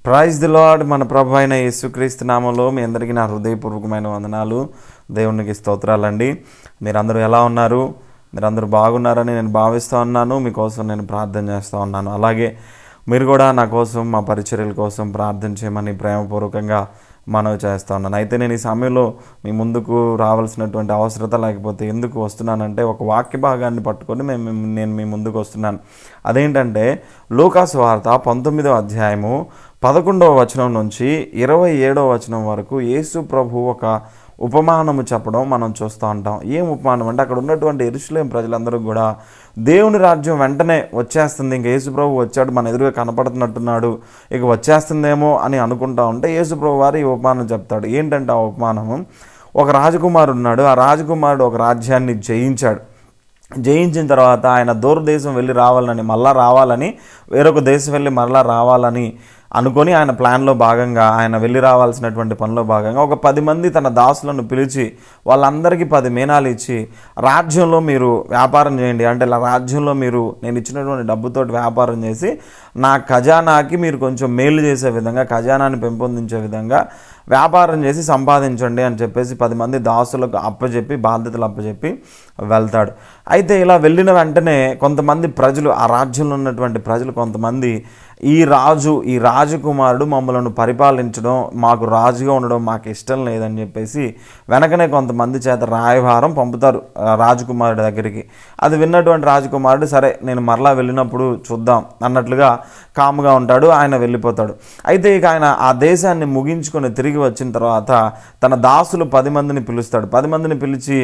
Praise the lord. మన ప్రభు అయిన యేసుక్రీస్తు నామంలో మీ అందరికీ నా హృదయపూర్వకమైన వందనాలు, దేవునికి స్తోత్రాలండి. మీరందరూ ఎలా ఉన్నారు? మీరందరూ బాగున్నారని నేను భావిస్తూ ఉన్నాను. మీకోసం నేను ప్రార్థన చేస్తూ ఉన్నాను. అలాగే మీరు కూడా నా కోసం, మా పరిచర్యల కోసం ప్రార్థన చేయమని ప్రేమపూర్వకంగా మనవి చేస్తూ ఉన్నాను. అయితే నేను ఈ సమయంలో మీ ముందుకు రావాల్సినటువంటి అవసరత లేకపోతే ఎందుకు వస్తున్నానంటే, ఒక వాక్య భాగాన్ని పట్టుకొని నేను మీ ముందుకు వస్తున్నాను. అదేంటంటే లూకాసు వార్త 19వ అధ్యాయము 11వ వచనం నుంచి 27వ వచనం వరకు యేసు ప్రభు ఒక ఉపమానము చెప్పడం మనం చూస్తూ ఉంటాం. ఏం ఉపమానం అంటే, అక్కడ ఉన్నటువంటి యెరూషలేము ప్రజలందరూ కూడా దేవుని రాజ్యం వెంటనే వచ్చేస్తుంది, ఇంక యేసు ప్రభు వచ్చాడు, మన ఎదురుగా కనపడుతున్నట్టున్నాడు, ఇక వచ్చేస్తుందేమో అని అనుకుంటా ఉంటే యేసు ప్రభు వారు ఈ ఉపమానం చెప్తాడు. ఏంటంటే ఆ ఉపమానము, ఒక రాజకుమారుడు ఉన్నాడు. ఆ రాజకుమారుడు ఒక రాజ్యాన్ని జయించిన తర్వాత ఆయన దూరదేశం వెళ్ళి మళ్ళా రావాలని, వేరొక దేశం వెళ్ళి మరలా రావాలని అనుకొని ఆయన ప్లాన్లో భాగంగా, ఆయన వెళ్ళి రావాల్సినటువంటి పనిలో భాగంగా ఒక 10 మంది తన దాసులను పిలిచి వాళ్ళందరికీ 10 మీనాలు ఇచ్చి, రాజ్యంలో మీరు వ్యాపారం చేయండి, అంటే ఇలా రాజ్యంలో మీరు నేను ఇచ్చినటువంటి డబ్బుతోటి వ్యాపారం చేసి నా ఖజానాకి మీరు కొంచెం మేలు చేసే విధంగా, ఖజానాన్ని పెంపొందించే విధంగా వ్యాపారం చేసి సంపాదించండి అని చెప్పేసి 10 మంది దాసులకు బాధ్యతలు అప్పచెప్పి వెళ్తాడు. అయితే ఇలా వెళ్ళిన వెంటనే కొంతమంది ప్రజలు, ఆ రాజ్యంలో ఉన్నటువంటి ప్రజలు కొంతమంది, ఈ రాజకుమారుడు మమ్మల్ని పరిపాలించడం, మాకు రాజుగా ఉండడం మాకు ఇష్టం లేదని చెప్పేసి వెనకనే కొంతమంది చేత రాయభారం పంపుతారు రాజకుమారుడి దగ్గరికి. అది విన్నటువంటి రాజకుమారుడు, సరే నేను మరలా వెళ్ళినప్పుడు చూద్దాం అన్నట్లుగా కాముగా ఉంటాడు. ఆయన వెళ్ళిపోతాడు. అయితే ఇక ఆయన ఆ దేశాన్ని ముగించుకొని తిరిగి వచ్చిన తర్వాత తన దాసులు 10 మందిని పిలుస్తాడు. 10 మందిని పిలిచి,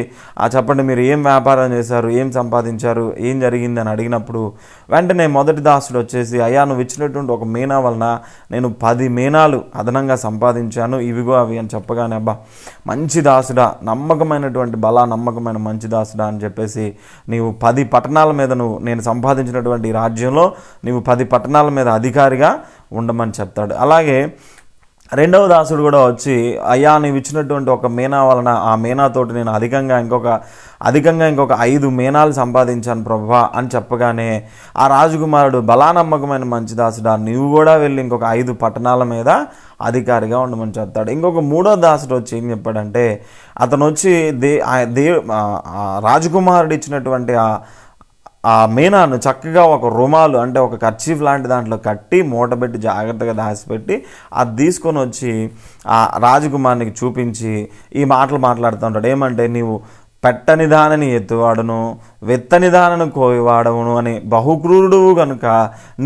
చెప్పండి మీరు ఏం వ్యాపారం చేశారు, ఏం సంపాదించారు, ఏం జరిగింది అని అడిగినప్పుడు వెంటనే మొదటి దాసుడు వచ్చేసి, అయ్యా నువ్వు ఇచ్చినటువంటి ఒక మీనా వలన నేను 10 మీనాలు అదనంగా సంపాదించాను, ఇవిగో అవి అని చెప్పగానే, అబ్బా మంచి దాసుడా, నమ్మకమైన మంచి దాసుడా అని చెప్పేసి, నీవు 10 పట్టణాల మీద నేను సంపాదించినటువంటి రాజ్యంలో నీవు 10 పట్టణాల మీద అధికారిగా ఉండమని చెప్తాడు. అలాగే రెండవ దాసుడు కూడా వచ్చి, అయ్యా నీవు ఇచ్చినటువంటి ఒక మీనా వలన ఆ మీనాతోటి నేను అధికంగా ఇంకొక 5 మీనాలు సంపాదించాను ప్రభువా అని చెప్పగానే ఆ రాజకుమారుడు, నమ్మకమైన మంచి దాసుడా, నీవు కూడా వెళ్ళి ఇంకొక 5 పట్టణాల మీద అధికారిగా ఉండమని చెప్తాడు. ఇంకొక మూడో దాసుడు వచ్చి ఏం చెప్పాడంటే, అతను వచ్చి రాజకుమారుడు ఇచ్చినటువంటి ఆ మీనాను చక్కగా ఒక రుమాలు, అంటే ఒక కర్చీఫ్ లాంటి దాంట్లో కట్టి మూటబెట్టి జాగ్రత్తగా దాచిపెట్టి అది తీసుకొని వచ్చి ఆ రాజకుమారునికి చూపించి ఈ మాటలు మాట్లాడుతూ ఉంటాడు. ఏమంటే, నీవు పెట్టని దానిని ఎత్తువాడును, వెత్తని దానను కోయివాడవును అని బహుక్రూరుడువు కనుక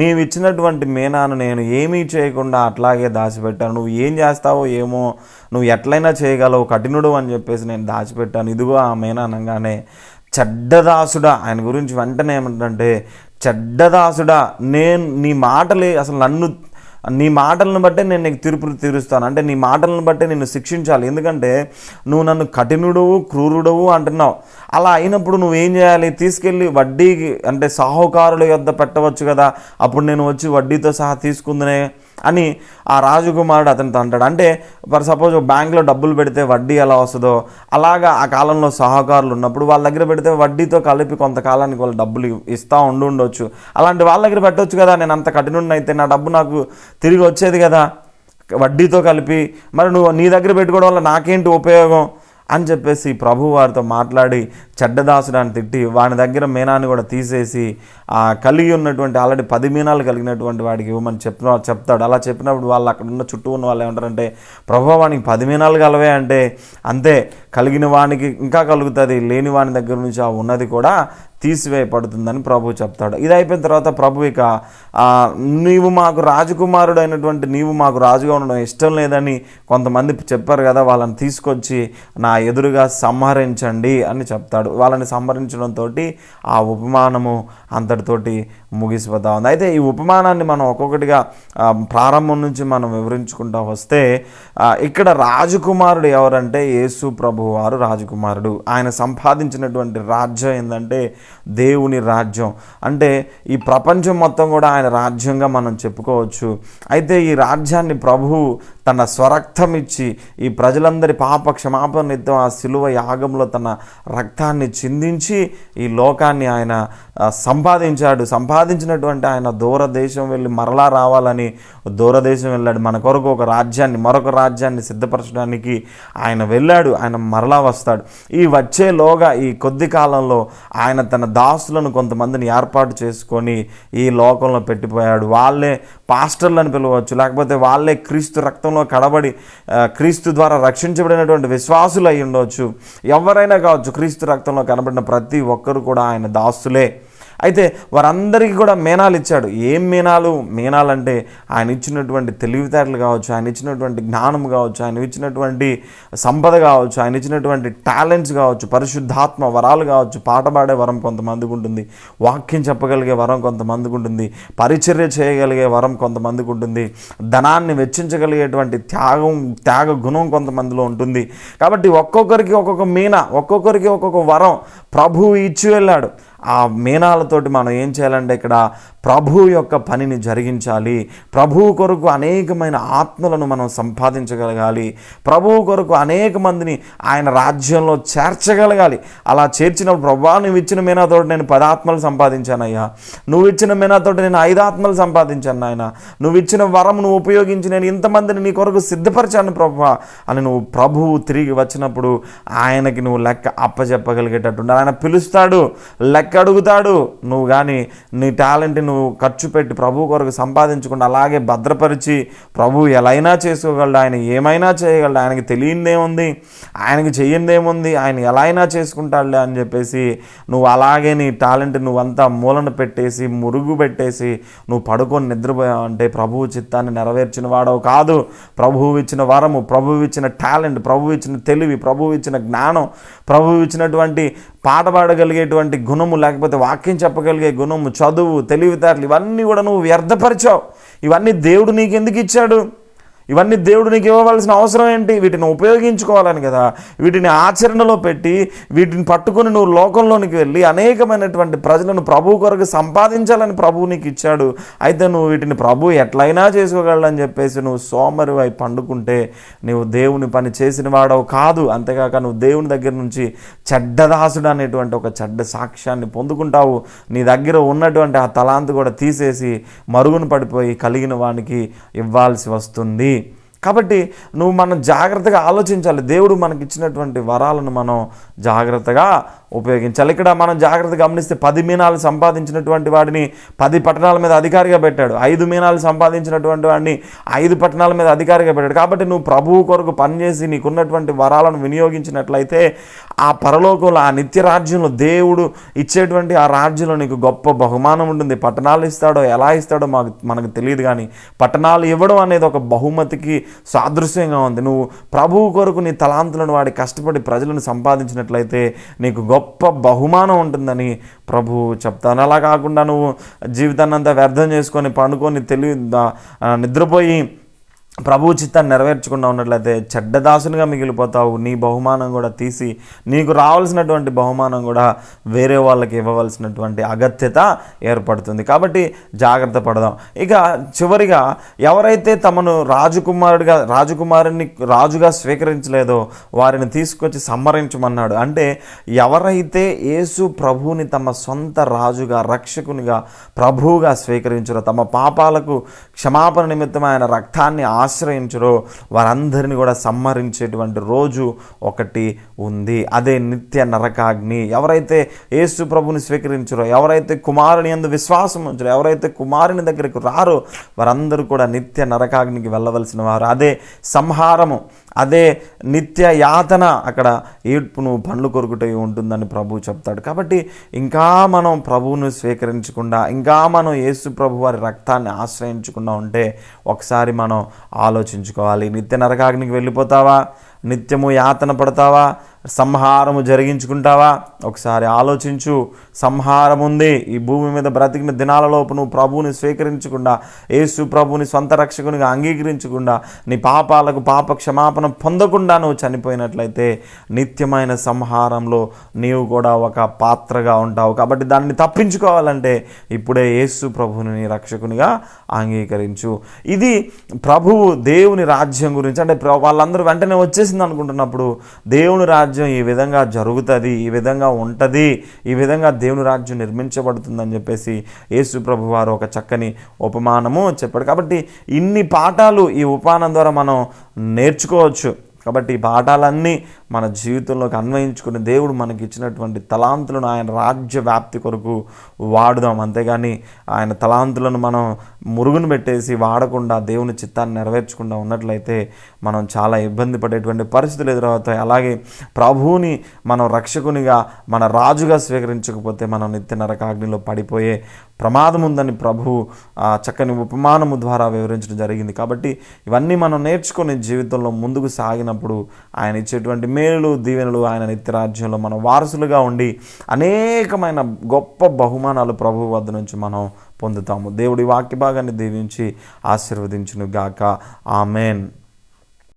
నీవు ఇచ్చినటువంటి మీనాను నేను ఏమీ చేయకుండా అట్లాగే దాచిపెట్టాను. నువ్వు ఏం చేస్తావో ఏమో, నువ్వు ఎట్లయినా చేయగలవు, కఠినుడు అని చెప్పేసి నేను దాచిపెట్టాను, ఇదిగో ఆ మీనా అనగానే, చెడ్డదాసుడా, ఆయన గురించి వెంటనే ఏమంటే, చెడ్డదాసుడా, నేను నీ మాటలను బట్టే నేను నీకు తీర్పు తీరుస్తాను, అంటే నీ మాటలను బట్టే నిన్ను శిక్షించాలి, ఎందుకంటే నువ్వు నన్ను కఠినుడవు, క్రూరుడవు అంటున్నావు. అలా అయినప్పుడు నువ్వేం చేయాలి, తీసుకెళ్ళి వడ్డీకి, అంటే సాహుకారుల యొద్ద పెట్టవచ్చు కదా, అప్పుడు నేను వచ్చి వడ్డీతో సహా తీసుకుందనే అని ఆ రాజకుమారుడు అతనితో అంటాడు. అంటే ఫర్ సపోజ్ బ్యాంక్లో డబ్బులు పెడితే వడ్డీ ఎలా వస్తుందో అలాగా ఆ కాలంలో సహకారులు ఉన్నప్పుడు వాళ్ళ దగ్గర పెడితే వడ్డీతో కలిపి కొంతకాలానికి వాళ్ళు డబ్బులు ఇస్తూ ఉండొచ్చు. అలాంటి వాళ్ళ దగ్గర పెట్టవచ్చు కదా, నేను అంత కఠినుడిని అయితే నా డబ్బు నాకు తిరిగి వచ్చేది కదా వడ్డీతో కలిపి, మరి నువ్వు నీ దగ్గర పెట్టుకోవడం వల్ల నాకేంటి ఉపయోగం అని చెప్పేసి ప్రభు వారితో మాట్లాడి చెడ్డదాసుడాన్ని తిట్టి వాని దగ్గర మీనాన్ని కూడా తీసేసి కలిగి ఉన్నటువంటి ఆల్రెడీ 10 మీనాలు కలిగినటువంటి వాడికి ఇవ్వమని చెప్తాడు. అలా చెప్పినప్పుడు వాళ్ళు అక్కడ ఉన్న చుట్టూ ఉన్న వాళ్ళు ఏమంటారంటే, ప్రభు వానికి 10 మీనాలు కలవే అంటే, అంతే కలిగిన వానికి ఇంకా కలుగుతుంది, లేని వాని దగ్గర నుంచి ఆ ఉన్నది కూడా తీసివేయబడుతుందని ప్రభు చెప్తాడు. ఇది అయిపోయిన తర్వాత ప్రభు ఇక, నీవు మాకు రాజకుమారుడు అయినటువంటి నీవు మాకు రాజుగా ఉండడం ఇష్టం లేదని కొంతమంది చెప్పారు కదా, వాళ్ళని తీసుకొచ్చి నా ఎదురుగా సంహరించండి అని చెప్తాడు. వాళ్ళని సంహరించడంతో ఆ ఉపమానము అంతటితోటి ముగిసిపోతా ఉంది. అయితే ఈ ఉపమానాన్ని మనం ఒక్కొక్కటిగా ప్రారంభం నుంచి మనం వివరించుకుంటూ వస్తే, ఇక్కడ రాజకుమారుడు ఎవరంటే యేసు ప్రభు వారు రాజకుమారుడు. ఆయన సంపాదించినటువంటి రాజ్యం ఏంటంటే దేవుని రాజ్యం. అంటే ఈ ప్రపంచం మొత్తం కూడా ఆయన రాజ్యంగా మనం చెప్పుకోవచ్చు. అయితే ఈ రాజ్యాన్ని ప్రభువు తన స్వరక్తం ఇచ్చి ఈ ప్రజలందరి పాప క్షమాపణ నిమిత్తం ఆ శిలువ యాగంలో తన రక్తాన్ని చిందించి ఈ లోకాన్ని ఆయన సంపాదించినటువంటి ఆయన దూరదేశం వెళ్ళి మరలా రావాలని దూరదేశం వెళ్ళాడు. మన కొరకు ఒక రాజ్యాన్ని, మరొక రాజ్యాన్ని సిద్ధపరచడానికి ఆయన వెళ్ళాడు. ఆయన మరలా వస్తాడు. ఈ వచ్చేలోగా ఈ కొద్ది కాలంలో ఆయన తన దాసులను కొంతమందిని ఏర్పాటు చేసుకొని ఈ లోకంలో పెట్టిపోయాడు. వాళ్ళే పాస్టర్లను పిలవచ్చు, లేకపోతే వాళ్ళే క్రీస్తు రక్తంలో కడబడి క్రీస్తు ద్వారా రక్షించబడినటువంటి విశ్వాసులు అయి ఉండవచ్చు. ఎవరైనా కావచ్చు, క్రీస్తు రక్తంలో కనబడిన ప్రతి ఒక్కరు కూడా ఆయన దాసులే. అయితే వారందరికీ కూడా మీనాలు ఇచ్చాడు. ఏం మీనాలంటే ఆయన ఇచ్చినటువంటి తెలివితేటలు కావచ్చు, ఆయన ఇచ్చినటువంటి జ్ఞానం కావచ్చు, ఆయన ఇచ్చినటువంటి సంపద కావచ్చు, ఆయన ఇచ్చినటువంటి టాలెంట్స్ కావచ్చు, పరిశుద్ధాత్మ వరాలు కావచ్చు. పాట పాడే వరం కొంతమందికి ఉంటుంది, వాక్యం చెప్పగలిగే వరం కొంతమందికి ఉంటుంది, పరిచర్య చేయగలిగే వరం కొంతమందికి ఉంటుంది, ధనాన్ని వెచ్చించగలిగేటువంటి త్యాగ గుణం కొంతమందిలో ఉంటుంది. కాబట్టి ఒక్కొక్కరికి ఒక్కొక్కరికి ఒక్కొక్క వరం ప్రభువు ఇచ్చి వెళ్ళాడు. ఆ మీనాలతోటి మనం ఏం చేయాలంటే ఇక్కడ ప్రభు యొక్క పనిని జరిగించాలి. ప్రభువు కొరకు అనేకమైన ఆత్మలను మనం సంపాదించగలగాలి. ప్రభువు కొరకు అనేక మందిని ఆయన రాజ్యంలో చేర్చగలగాలి. అలా చేర్చినప్పుడు ప్రభువా, నువ్వు ఇచ్చిన మీనాతోటి నేను 10 ఆత్మలు సంపాదించానయ్యా, నువ్వు ఇచ్చిన మీనాతోటి నేను 5 ఆత్మలు సంపాదించాను నాయన, నువ్వు ఇచ్చిన వరం నువ్వు ఉపయోగించి నేను ఇంతమందిని నీ కొరకు సిద్ధపరిచాను ప్రభువా అని నువ్వు ప్రభువు తిరిగి వచ్చినప్పుడు ఆయనకి నువ్వు లెక్క అప్పచెప్పగలిగేటట్టు ఆయన పిలుస్తాడు, లెక్క అడుగుతాడు. నువ్వు కానీ నీ టాలెంట్ నువ్వు ఖర్చు పెట్టి ప్రభు కొరకు సంపాదించకుండా అలాగే భద్రపరిచి ప్రభువు ఎలా అయినా చేసుకోగలడు, ఆయన ఏమైనా చేయగలడు, ఆయనకి తెలియనిదేముంది, ఆయనకి చెయ్యిందేముంది, ఆయన ఎలా అయినా చేసుకుంటాడులే అని చెప్పేసి నువ్వు అలాగే నీ టాలెంట్ నువ్వంతా మూలన పెట్టేసి మురుగు పెట్టేసి నువ్వు పడుకొని నిద్రపోయావంటే ప్రభువు చిత్తాన్ని నెరవేర్చిన వాడవు కాదు. ప్రభువు ఇచ్చిన వరము, ప్రభువు ఇచ్చిన టాలెంట్, ప్రభువు ఇచ్చిన తెలివి, ప్రభువు ఇచ్చిన జ్ఞానం, ప్రభువు ఇచ్చినటువంటి పాట పాడగలిగేటువంటి గుణము, లేకపోతే వాక్యం చెప్పగలిగే గుణము, చదువు, తెలివితేటలు ఇవన్నీ కూడా నువ్వు వ్యర్థపరిచావు. ఇవన్నీ దేవుడు నీకు ఎందుకు ఇచ్చాడు? ఇవన్నీ దేవుడు నీకు ఇవ్వవలసిన అవసరం ఏంటి? వీటిని ఉపయోగించుకోవాలని కదా. వీటిని ఆచరణలో పెట్టి వీటిని పట్టుకొని నువ్వు లోకంలోనికి వెళ్ళి అనేకమైనటువంటి ప్రజలను ప్రభు కొరకు సంపాదించాలని ప్రభువు నీకు ఇచ్చాడు. అయితే నువ్వు వీటిని ప్రభు ఎట్లయినా చేసుకోగలడని చెప్పేసి నువ్వు సోమరివై పండుకుంటే నువ్వు దేవుని పని చేసిన వాడవు కాదు. అంతేకాక నువ్వు దేవుని దగ్గర నుంచి చెడ్డదాసుడు అనేటువంటి ఒక చెడ్డ సాక్ష్యాన్ని పొందుకుంటావు. నీ దగ్గర ఉన్నటువంటి ఆ తలాంతు కూడా తీసేసి మరుగున పడిపోయి కలిగిన వానికి ఇవ్వాల్సి వస్తుంది. కాబట్టి మనం జాగ్రత్తగా ఆలోచించాలి. దేవుడు మనకిచ్చినటువంటి వరాలను మనం జాగ్రత్తగా ఉపయోగించాలి. ఇక్కడ మనం జాగ్రత్తగా గమనిస్తే 10 మీనాలు సంపాదించినటువంటి వాడిని 10 పట్టణాల మీద అధికారిగా పెట్టాడు. 5 మీనాలు సంపాదించినటువంటి వాడిని 5 పట్టణాల మీద అధికారిగా పెట్టాడు. కాబట్టి నువ్వు ప్రభువు కొరకు పనిచేసి నీకున్నటువంటి వరాలను వినియోగించినట్లయితే ఆ పరలోకంలో, ఆ నిత్య రాజ్యంలో దేవుడు ఇచ్చేటువంటి ఆ రాజ్యంలో నీకు గొప్ప బహుమానం ఉంటుంది. పట్టణాలు ఇస్తాడో ఎలా ఇస్తాడో మనకు తెలియదు, కానీ పట్టణాలు ఇవ్వడం అనేది ఒక బహుమతికి సాదృశ్యంగా ఉంది. నువ్వు ప్రభువు కొరకు నీ తలాంతులను వాడి కష్టపడి ప్రజలను సంపాదించినట్లయితే నీకు గొప్ప బహుమానం ఉంటుందని ప్రభువు చెప్తాను. అలా కాకుండా నువ్వు జీవితాన్ని అంతా వ్యర్థం చేసుకొని పండుకొని నిద్రపోయి ప్రభు చిత్తాన్ని నెరవేర్చకుండా ఉన్నట్లయితే చెడ్డదాసునిగా మిగిలిపోతావు. నీ బహుమానం కూడా తీసి నీకు రావాల్సినటువంటి బహుమానం కూడా వేరే వాళ్ళకి ఇవ్వవలసినటువంటి అగత్యత ఏర్పడుతుంది. కాబట్టి జాగ్రత్త పడదాం. ఇక చివరిగా ఎవరైతే తమను రాజకుమారుని రాజుగా స్వీకరించలేదో వారిని తీసుకొచ్చి సంహరించమన్నాడు. అంటే ఎవరైతే యేసు ప్రభువుని తమ సొంత రాజుగా, రక్షకునిగా, ప్రభువుగా స్వీకరించారో, తమ పాపాలకు క్షమాపణ నిమిత్తం ఆయన రక్తాన్ని ఆశ్రయించరో వారందరినీ కూడా సంహరించేటువంటి రోజు ఒకటి ఉంది. అదే నిత్య నరకాగ్ని. ఎవరైతే యేసు ప్రభుని స్వీకరించరో, ఎవరైతే కుమారుని యందు విశ్వాసం ఉంచరో, ఎవరైతే కుమారుని దగ్గరికి రారో వారందరూ కూడా నిత్య నరకాగ్నికి వెళ్ళవలసిన వారు. అదే సంహారము, అదే నిత్య యాతన, అక్కడ ఏడ్పును పండ్లు కొరుకుటై ఉంటుందని ప్రభువు చెప్తాడు. కాబట్టి ఇంకా మనం ప్రభువును స్వీకరించకుండా, ఇంకా మనం యేసు ప్రభు వారి రక్తాన్ని ఆశ్రయించకుండా ఉంటే ఒకసారి మనం ఆలోచించుకోవాలి. నిత్య నరకాగ్నికి వెళ్ళిపోతావా? నిత్యము యాతన పడతావా? సంహారము జరిగించుకుంటావా? ఒకసారి ఆలోచించు. సంహారం ఉంది. ఈ భూమి మీద బ్రతికిన దినాలలోపు నువ్వు ప్రభువుని స్వీకరించకుండా, యేసు ప్రభువుని సొంత రక్షకునిగా అంగీకరించకుండా, నీ పాపాలకు పాప క్షమాపణ పొందకుండా నువ్వు చనిపోయినట్లయితే నిత్యమైన సంహారంలో నీవు కూడా ఒక పాత్రగా ఉంటావు. కాబట్టి దాన్ని తప్పించుకోవాలంటే ఇప్పుడే యేసు ప్రభువుని నీ రక్షకునిగా అంగీకరించు. ఇది ప్రభువు దేవుని రాజ్యం గురించి, అంటే వాళ్ళందరూ వెంటనే వచ్చేసింది అనుకుంటున్నప్పుడు దేవుని రాజ్యం ఈ విధంగా జరుగుతుంది, ఈ విధంగా ఉంటుంది, ఈ విధంగా దేవుని రాజ్యం నిర్మించబడుతుందని చెప్పేసి యేసు ప్రభు వారు ఒక చక్కని ఉపమానము చెప్పాడు. కాబట్టి ఇన్ని పాఠాలు ఈ ఉపమానం ద్వారా మనం నేర్చుకోవచ్చు. కాబట్టి ఈ పాఠాలన్నీ మన జీవితంలోకి అన్వయించుకుని దేవుడు మనకి ఇచ్చినటువంటి తలాంతులను ఆయన రాజ్య వ్యాప్తి కొరకు వాడుదాం. అంతేగాని ఆయన తలాంతులను మనం మురుగును పెట్టేసి వాడకుండా దేవుని చిత్తాన్ని నెరవేర్చకుండా ఉన్నట్లయితే మనం చాలా ఇబ్బంది పడేటువంటి పరిస్థితులు ఎదురవుతాయి. అలాగే ప్రభువుని మనం రక్షకునిగా మన రాజుగా స్వీకరించకపోతే మనం నిత్య నరకాగ్నిలో పడిపోయే ప్రమాదం ఉందని ప్రభువు చక్కని ఉపమానము ద్వారా వివరించడం జరిగింది. కాబట్టి ఇవన్నీ మనం నేర్చుకొని జీవితంలో ముందుకు సాగినప్పుడు ఆయన ఇచ్చేటువంటి మేలు దీవెనలు, ఆయన నిత్యరాజ్యంలో మన వారసులుగా ఉండి అనేకమైన గొప్ప బహుమానాలు ప్రభువు వద్ద నుంచి మనం పొందుతాము. దేవుడి వాక్య భాగాన్ని దీవించి ఆశీర్వదించును గాక. ఆమెన్.